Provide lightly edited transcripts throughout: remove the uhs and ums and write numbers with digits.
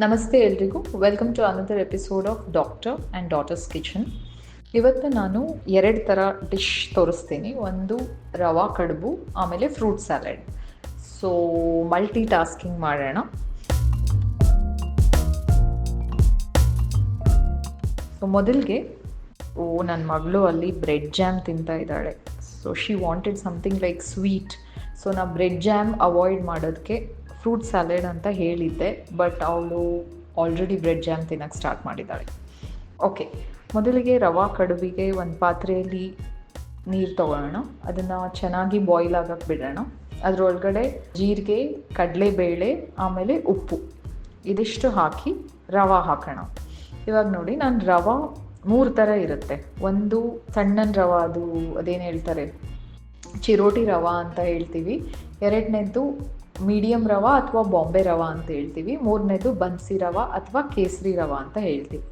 ನಮಸ್ತೆ ಎಲ್ರಿಗೂ. Welcome to another episode of doctor and daughters kitchen. ಇವತ್ತು ನಾನು 2 ಥರ ಡಿಶ್ ತೋರಿಸ್ತೀನಿ. ಒಂದು ರವಾ ಕಡುಬು, ಆಮೇಲೆ fruit salad. So multi tasking ಮಾಡೋಣ. ಸೊ ಮೊದಲಿಗೆ ನನ್ನ ಮಗಳು ಅಲ್ಲಿ ಬ್ರೆಡ್ ಜಾಮ್ ತಿಂತಾ ಇದ್ದಾಳೆ. So she wanted something like sweet. So ನಾ ಬ್ರೆಡ್ ಜಾಮ್ ಅವಾಯ್ಡ್ ಮಾಡೋದಕ್ಕೆ ಫ್ರೂಟ್ ಸ್ಯಾಲಡ್ ಅಂತ ಹೇಳಿದ್ದೆ, ಬಟ್ ಅವಳು ಆಲ್ರೆಡಿ ಬ್ರೆಡ್ ಜಾಮ್ ತಿನ್ನೋಕ್ಕೆ ಸ್ಟಾರ್ಟ್ ಮಾಡಿದ್ದಾಳೆ. ಓಕೆ, ಮೊದಲಿಗೆ ರವಾ ಕಡುಬಿಗೆ ಒಂದು ಪಾತ್ರೆಯಲ್ಲಿ ನೀರು ತೊಗೊಳ್ಳೋಣ. ಅದನ್ನು ಚೆನ್ನಾಗಿ ಬಾಯ್ಲ್ ಆಗೋಕ್ಕೆ ಬಿಡೋಣ. ಅದರೊಳಗಡೆ ಜೀರಿಗೆ, ಕಡಲೆಬೇಳೆ, ಆಮೇಲೆ ಉಪ್ಪು ಇದಿಷ್ಟು ಹಾಕಿ ರವಾ ಹಾಕೋಣ. ಇವಾಗ ನೋಡಿ, ನಾನು ರವಾ 3 ಥರ ಇರುತ್ತೆ. ಒಂದು ಸಣ್ಣ ರವಾ, ಅದೇನು ಹೇಳ್ತಾರೆ, ಚಿರೋಟಿ ರವಾ ಅಂತ ಹೇಳ್ತೀವಿ. 2ನೇದು ಮೀಡಿಯಮ್ ರವಾ ಅಥವಾ ಬಾಂಬೆ ರವಾ ಅಂತ ಹೇಳ್ತೀವಿ. 3ನೇದು ಬನ್ಸಿ ರವಾ ಅಥವಾ ಕೇಸರಿ ರವಾ ಅಂತ ಹೇಳ್ತೀವಿ.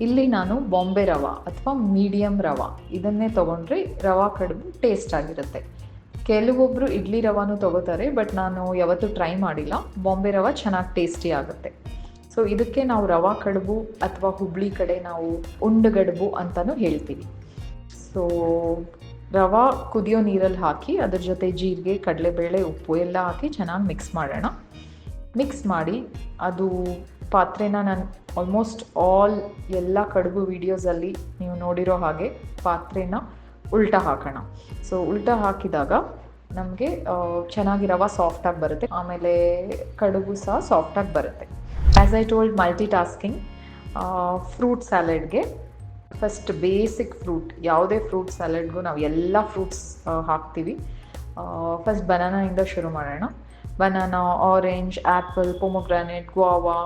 ಇಲ್ಲಿ ನಾನು ಬಾಂಬೆ ರವಾ ಅಥವಾ ಮೀಡಿಯಮ್ ರವಾ ಇದನ್ನೇ ತೊಗೊಂಡ್ರೆ ರವಾ ಕಡುಬು ಟೇಸ್ಟ್ ಆಗಿರುತ್ತೆ. ಕೆಲವೊಬ್ಬರು ಇಡ್ಲಿ ರವಾನು ತೊಗೋತಾರೆ, ಬಟ್ ನಾನು ಯಾವತ್ತೂ ಟ್ರೈ ಮಾಡಿಲ್ಲ. ಬಾಂಬೆ ರವಾ ಚೆನ್ನಾಗಿ ಟೇಸ್ಟಿ ಆಗುತ್ತೆ. ಸೊ ಇದಕ್ಕೆ ನಾವು ರವಾ ಕಡುಬು ಅಥವಾ ಹುಬ್ಳಿ ಕಡೆ ನಾವು ಉಂಡುಗಡುಬು ಅಂತಲೂ ಹೇಳ್ತೀವಿ. ಸೊ ರವಾ ಕುದಿಯೋ ನೀರಲ್ಲಿ ಹಾಕಿ ಅದ್ರ ಜೊತೆ ಜೀರಿಗೆ, ಕಡಲೆಬೇಳೆ, ಉಪ್ಪು ಎಲ್ಲ ಹಾಕಿ ಚೆನ್ನಾಗಿ ಮಿಕ್ಸ್ ಮಾಡೋಣ. ಮಿಕ್ಸ್ ಮಾಡಿ ಅದು ಪಾತ್ರೆನ ನಾನು ಆಲ್ಮೋಸ್ಟ್ ಎಲ್ಲ ಕಡುಬು ವೀಡಿಯೋಸಲ್ಲಿ ನೀವು ನೋಡಿರೋ ಹಾಗೆ ಪಾತ್ರೆನ ಉಲ್ಟಾ ಹಾಕೋಣ. ಸೊ ಉಲ್ಟಾ ಹಾಕಿದಾಗ ನಮಗೆ ಚೆನ್ನಾಗಿ ರವಾ ಸಾಫ್ಟಾಗಿ ಬರುತ್ತೆ, ಆಮೇಲೆ ಕಡುಬು ಸಹ ಸಾಫ್ಟಾಗಿ ಬರುತ್ತೆ. As I told, multitasking. Fruit ಸ್ಯಾಲಡ್ಗೆ ಫಸ್ಟ್ ಬೇಸಿಕ್ ಫ್ರೂಟ್, ಯಾವುದೇ ಫ್ರೂಟ್ ಸ್ಯಾಲಡ್ಗೂ ನಾವು ಎಲ್ಲ ಫ್ರೂಟ್ಸ್ ಹಾಕ್ತೀವಿ. ಫಸ್ಟ್ ಬನಾನಾಯಿಂದ ಶುರು ಮಾಡೋಣ. Banana, orange, apple, pomegranate, guava,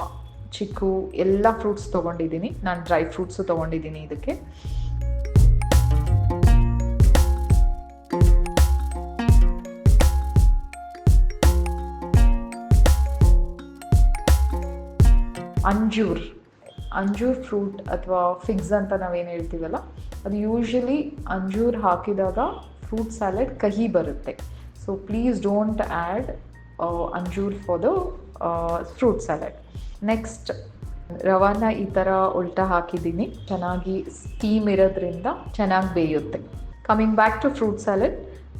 chikoo ಎಲ್ಲ ಫ್ರೂಟ್ಸ್ ತೊಗೊಂಡಿದ್ದೀನಿ. ನಾನು ಡ್ರೈ ಫ್ರೂಟ್ಸು ತೊಗೊಂಡಿದ್ದೀನಿ ಇದಕ್ಕೆ. ಅಂಜೂರ್ ಫ್ರೂಟ್ ಅಥವಾ ಫಿಗ್ಸ್ ಅಂತ ನಾವೇನು ಹೇಳ್ತೀವಲ್ಲ, ಅದು ಯೂಶ್ವಲಿ ಅಂಜೂರ್ ಹಾಕಿದಾಗ ಫ್ರೂಟ್ ಸ್ಯಾಲಡ್ ಕಹಿ ಬರುತ್ತೆ. ಸೊ ಪ್ಲೀಸ್ ಡೋಂಟ್ ಆ್ಯಡ್ ಅಂಜೂರ್ for the fruit salad. Next, ರವಾನ ಈ ಥರ ಉಲ್ಟಾ ಹಾಕಿದ್ದೀನಿ. ಚೆನ್ನಾಗಿ ಸ್ಟೀಮ್ ಇರೋದ್ರಿಂದ ಚೆನ್ನಾಗಿ ಬೇಯುತ್ತೆ. Coming back to fruit salad.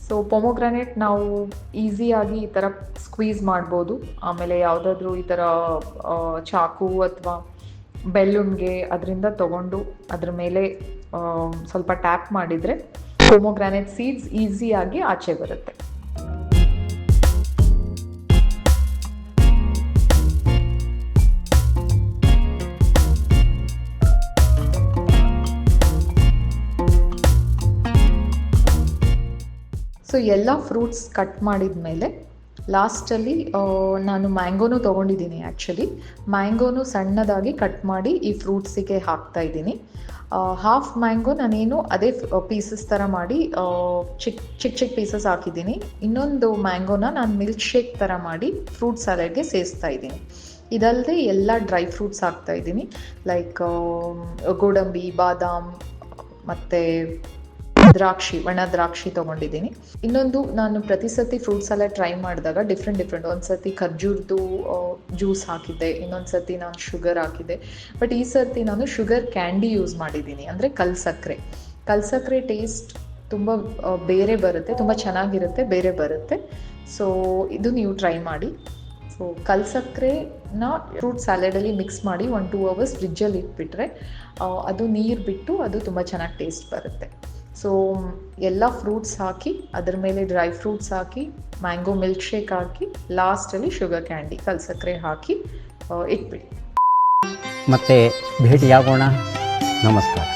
So pomegranate ನಾವು ಈಸಿಯಾಗಿ ಈ ಥರ ಸ್ಕ್ವೀಸ್ ಮಾಡ್ಬೋದು. ಆಮೇಲೆ ಯಾವುದಾದ್ರೂ ಈ ಥರ ಚಾಕು ಅಥವಾ ಬೆಲ್ಲುನ್ಗೆ ಅದರಿಂದ ತೊಗೊಂಡು ಅದ್ರ ಮೇಲೆ ಸ್ವಲ್ಪ ಟ್ಯಾಪ್ ಮಾಡಿದರೆ ಪೊಮೊಗ್ರಾನೇಟ್ ಸೀಡ್ಸ್ ಈಸಿಯಾಗಿ ಆಚೆ ಬರುತ್ತೆ. ಸೊ ಎಲ್ಲ ಫ್ರೂಟ್ಸ್ ಕಟ್ ಮಾಡಿದ ಮೇಲೆ ಲಾಸ್ಟಲ್ಲಿ ನಾನು ಮ್ಯಾಂಗೋನು ತೊಗೊಂಡಿದ್ದೀನಿ. ಆ್ಯಕ್ಚುಲಿ ಮ್ಯಾಂಗೋನು ಸಣ್ಣದಾಗಿ ಕಟ್ ಮಾಡಿ ಈ ಫ್ರೂಟ್ಸಿಗೆ ಹಾಕ್ತಾಯಿದ್ದೀನಿ. ಹಾಫ್ ಮ್ಯಾಂಗೋ ನಾನೇನು ಅದೇ ಪೀಸಸ್ ಥರ ಮಾಡಿ ಚಿಕ್ಕ ಪೀಸಸ್ ಹಾಕಿದ್ದೀನಿ. ಇನ್ನೊಂದು ಮ್ಯಾಂಗೋನ ನಾನು ಮಿಲ್ಕ್ ಶೇಕ್ ಥರ ಮಾಡಿ ಫ್ರೂಟ್ ಸ್ಯಾಲಡ್ಗೆ ಸೇರಿಸ್ತಾ ಇದ್ದೀನಿ. ಇದಲ್ಲದೆ ಎಲ್ಲ ಡ್ರೈ ಫ್ರೂಟ್ಸ್ ಹಾಕ್ತಾಯಿದ್ದೀನಿ, ಲೈಕ್ ಗೋಡಂಬಿ, ಬಾದಾಮ್ ಮತ್ತು ಒಣ ದ್ರಾಕ್ಷಿ ತೊಗೊಂಡಿದ್ದೀನಿ. ಇನ್ನೊಂದು, ನಾನು ಪ್ರತಿ ಸರ್ತಿ ಫ್ರೂಟ್ ಸ್ಯಾಲಡ್ ಟ್ರೈ ಮಾಡಿದಾಗ ಡಿಫ್ರೆಂಟ್ ಒಂದು ಸರ್ತಿ ಖರ್ಜೂರ್ದು ಜ್ಯೂಸ್ ಹಾಕಿದ್ದೆ, ಇನ್ನೊಂದು ಸರ್ತಿ ನಾನು ಶುಗರ್ ಹಾಕಿದ್ದೆ. ಬಟ್ ಈ ಸರ್ತಿ ನಾನು ಶುಗರ್ ಕ್ಯಾಂಡಿ ಯೂಸ್ ಮಾಡಿದ್ದೀನಿ, ಅಂದರೆ ಕಲ್ಸಕ್ಕರೆ ಟೇಸ್ಟ್ ತುಂಬ ಬೇರೆ ಬರುತ್ತೆ, ತುಂಬ ಚೆನ್ನಾಗಿರುತ್ತೆ, ಬೇರೆ ಬರುತ್ತೆ. ಸೊ ಇದು ನೀವು ಟ್ರೈ ಮಾಡಿ. ಸೊ ಕಲ್ಸಕ್ಕರೆನ ಫ್ರೂಟ್ ಸ್ಯಾಲಡಲ್ಲಿ ಮಿಕ್ಸ್ ಮಾಡಿ 1-2 ಅವರ್ಸ್ ಫ್ರಿಜ್ಜಲ್ಲಿ ಇಟ್ಬಿಟ್ರೆ ಅದು ನೀರು ಬಿಟ್ಟು ಅದು ತುಂಬ ಚೆನ್ನಾಗಿ ಟೇಸ್ಟ್ ಬರುತ್ತೆ. ಸೊ ಎಲ್ಲ ಫ್ರೂಟ್ಸ್ ಹಾಕಿ ಅದರ ಮೇಲೆ ಡ್ರೈ ಫ್ರೂಟ್ಸ್ ಹಾಕಿ ಮ್ಯಾಂಗೋ ಮಿಲ್ಕ್ ಶೇಕ್ ಹಾಕಿ ಲಾಸ್ಟಲ್ಲಿ ಶುಗರ್ ಕ್ಯಾಂಡಿ, ಕಲ್ಸಕ್ಕರೆ ಹಾಕಿ ಇಟ್ಬಿಡಿ. ಮತ್ತೆ ಭೇಟಿಯಾಗೋಣ. ನಮಸ್ಕಾರ.